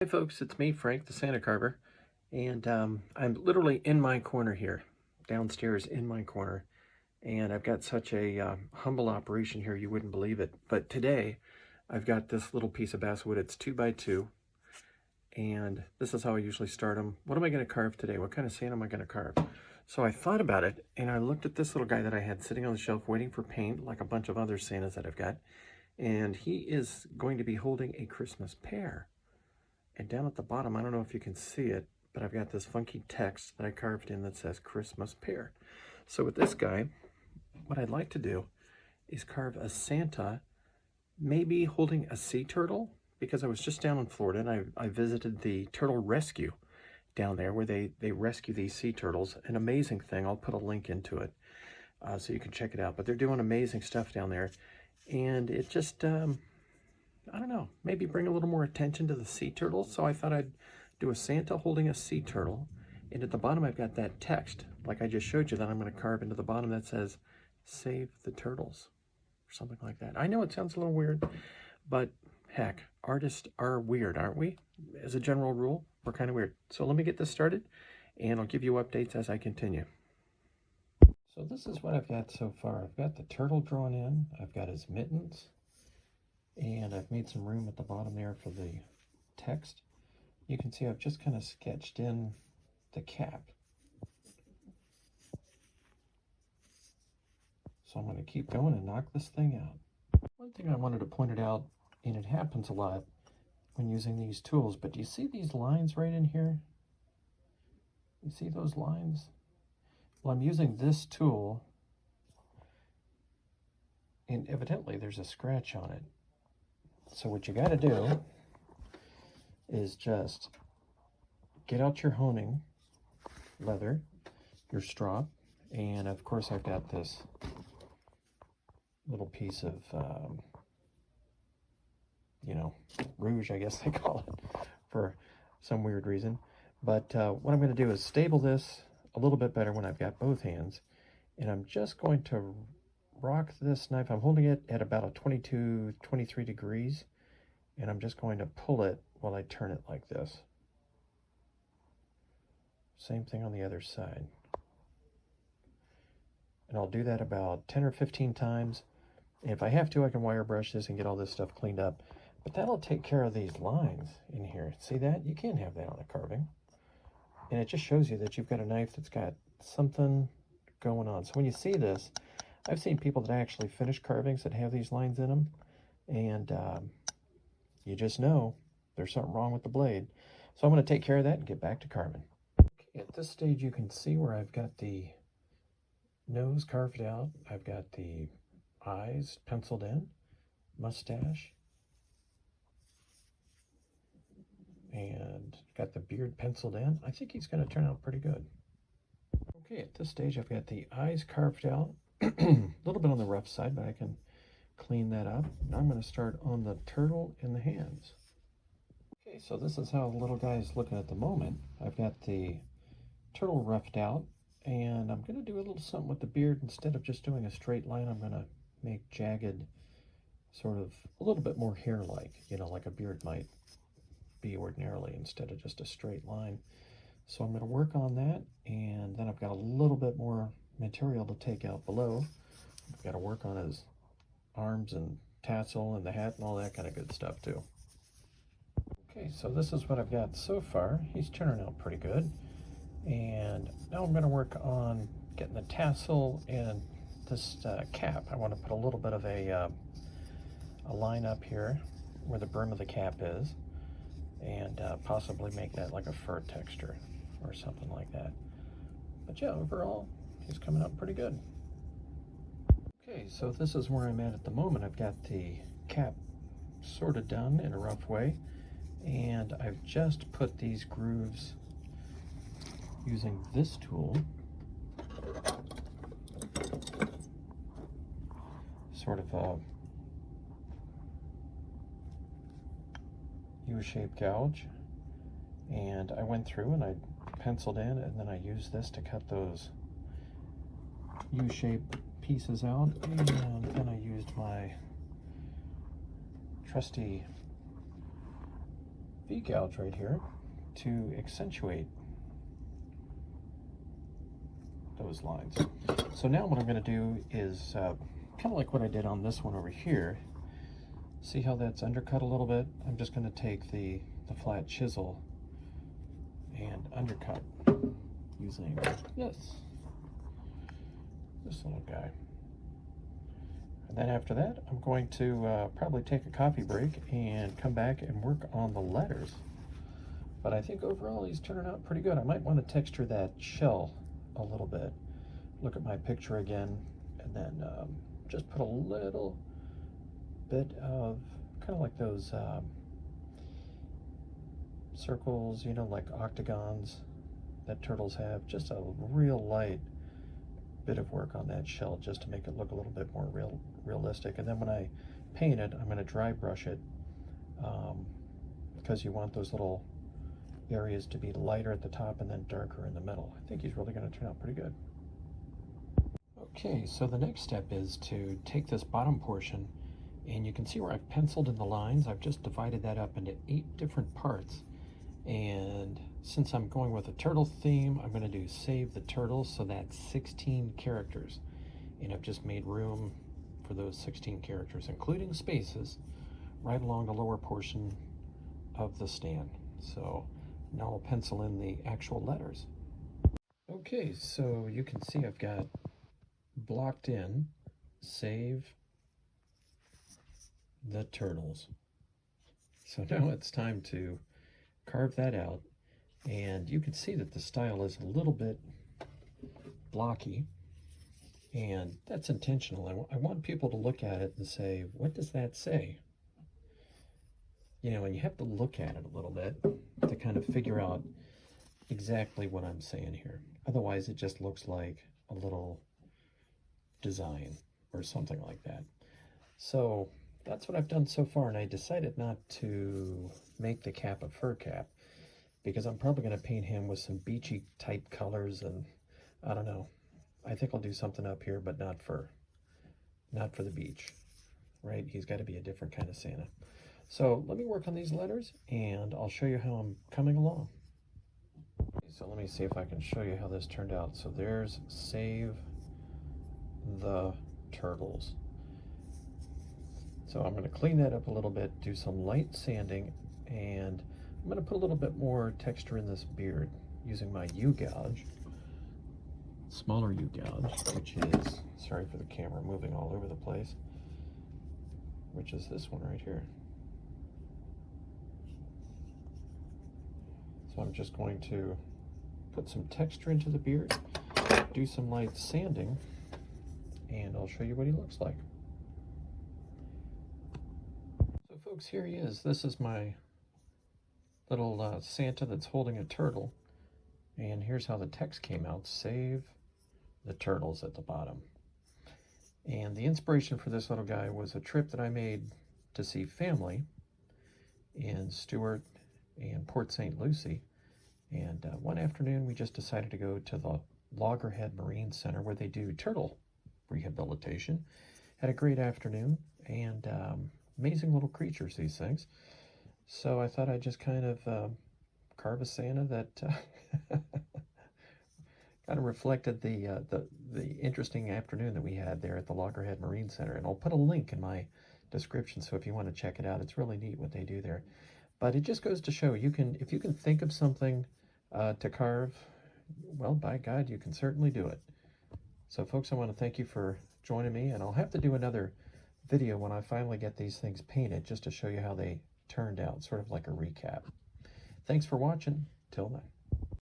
Hi folks, it's me, Frank, the Santa Carver, and I'm literally in my corner here, downstairs in my corner, and I've got such a humble operation here, you wouldn't believe it. But today, I've got this little piece of basswood. It's 2x2, and this is how I usually start them. What am I going to carve today? What kind of Santa am I going to carve? So I thought about it, and I looked at this little guy that I had sitting on the shelf waiting for paint, like a bunch of other Santas that I've got, and he is going to be holding a Christmas pear. And down at the bottom, I don't know if you can see it, but I've got this funky text that I carved in that says Christmas pear. So with this guy, what I'd like to do is carve a Santa, maybe holding a sea turtle, because I was just down in Florida and I visited the turtle rescue down there where they rescue these sea turtles. An amazing thing. I'll put a link into it so you can check it out. But they're doing amazing stuff down there. And it just, I don't know, maybe bring a little more attention to the sea turtles. So I thought I'd do a Santa holding a sea turtle. And at the bottom, I've got that text, like I just showed you, that I'm going to carve into the bottom that says, "Save the turtles," or something like that. I know it sounds a little weird, but heck, artists are weird, aren't we? As a general rule, we're kind of weird. So let me get this started, and I'll give you updates as I continue. So this is what I've got so far. I've got the turtle drawn in. I've got his mittens. And I've made some room at the bottom there for the text. You can see I've just kind of sketched in the cap. So I'm going to keep going and knock this thing out. One thing I wanted to point it out, and it happens a lot when using these tools, but do you see these lines right in here? You see those lines? Well, I'm using this tool, and evidently there's a scratch on it. So what you got to do is just get out your honing leather, your strop, and of course I've got this little piece of, rouge, I guess they call it, for some weird reason. But what I'm going to do is stable this a little bit better when I've got both hands, and I'm just going to rock this knife. I'm holding it at about a 22, 23 degrees, and I'm just going to pull it while I turn it like this. Same thing on the other side. And I'll do that about 10 or 15 times. And if I have to, I can wire brush this and get all this stuff cleaned up. But that'll take care of these lines in here. See that? You can't have that on a carving. And it just shows you that you've got a knife that's got something going on. So when you see this, I've seen people that actually finish carvings that have these lines in them. And you just know there's something wrong with the blade. So I'm going to take care of that and get back to carving. Okay, at this stage, you can see where I've got the nose carved out. I've got the eyes penciled in, mustache, and got the beard penciled in. I think he's going to turn out pretty good. Okay, at this stage, I've got the eyes carved out. A little bit on the rough side, but I can clean that up. Now I'm going to start on the turtle and the hands. Okay, so this is how the little guy is looking at the moment. I've got the turtle roughed out, and I'm going to do a little something with the beard. Instead of just doing a straight line, I'm going to make jagged, sort of a little bit more hair-like, like a beard might be ordinarily, instead of just a straight line. So I'm going to work on that, and then I've got a little bit more material to take out below. I've got to work on his arms and tassel and the hat and all that kind of good stuff too. Okay, so this is what I've got so far. He's turning out pretty good. And now I'm going to work on getting the tassel and this cap. I want to put a little bit of a line up here where the brim of the cap is, and possibly make that like a fur texture or something like that. But yeah, overall, he's coming out pretty good. Okay, so this is where I'm at the moment. I've got the cap sort of done in a rough way, and I've just put these grooves using this tool, sort of a U-shaped gouge, and I went through and I penciled in, and then I used this to cut those U-shaped pieces out, and then I used my trusty V-gouge right here to accentuate those lines. So now what I'm going to do is kind of like what I did on this one over here. See how that's undercut a little bit? I'm just going to take the flat chisel and undercut using this little guy. And then after that, I'm going to probably take a coffee break and come back and work on the letters. But I think overall he's turning out pretty good. I might want to texture that shell a little bit. Look at my picture again, and then just put a little bit of kind of like those circles, you know, like octagons that turtles have. Just a real light bit of work on that shell just to make it look a little bit more realistic. And then when I paint it, I'm going to dry brush it because you want those little areas to be lighter at the top and then darker in the middle. I think he's really going to turn out pretty good. Okay, so the next step is to take this bottom portion, and you can see where I've penciled in the lines. I've just divided that up into 8 different parts. And since I'm going with a turtle theme, I'm going to do Save the Turtles, so that's 16 characters. And I've just made room for those 16 characters, including spaces, right along the lower portion of the stand. So now I'll pencil in the actual letters. Okay, so you can see I've got blocked in Save the Turtles. So now it's time to carve that out, and you can see that the style is a little bit blocky, and that's intentional. I want people to look at it and say, what does that say? You know, and you have to look at it a little bit to kind of figure out exactly what I'm saying here. Otherwise it just looks like a little design or something like that. So that's what I've done so far, and I decided not to make the cap a fur cap because I'm probably going to paint him with some beachy type colors, and I don't know. I think I'll do something up here, but not for the beach, right? He's got to be a different kind of Santa. So let me work on these letters, and I'll show you how I'm coming along. So let me see if I can show you how this turned out. So there's Save the Turtles. So I'm going to clean that up a little bit, do some light sanding, and I'm going to put a little bit more texture in this beard using my U-gouge, smaller U-gouge, which is, sorry for the camera moving all over the place, which is this one right here. So I'm just going to put some texture into the beard, do some light sanding, and I'll show you what he looks like. So folks, here he is. This is my little Santa that's holding a turtle, and here's how the text came out: Save the Turtles at the bottom. And the inspiration for this little guy was a trip that I made to see family in Stuart and Port St. Lucie, and one afternoon we just decided to go to the Loggerhead Marine Center where they do turtle rehabilitation. Had a great afternoon, and amazing little creatures, these things. So I thought I'd just kind of carve a Santa that kind of reflected the interesting afternoon that we had there at the Loggerhead Marine Center. And I'll put a link in my description, so if you want to check it out, it's really neat what they do there. But it just goes to show, if you can think of something to carve, well, by God, you can certainly do it. So folks, I want to thank you for joining me, and I'll have to do another video when I finally get these things painted, just to show you how they turned out, sort of like a recap. Thanks for watching. Till then.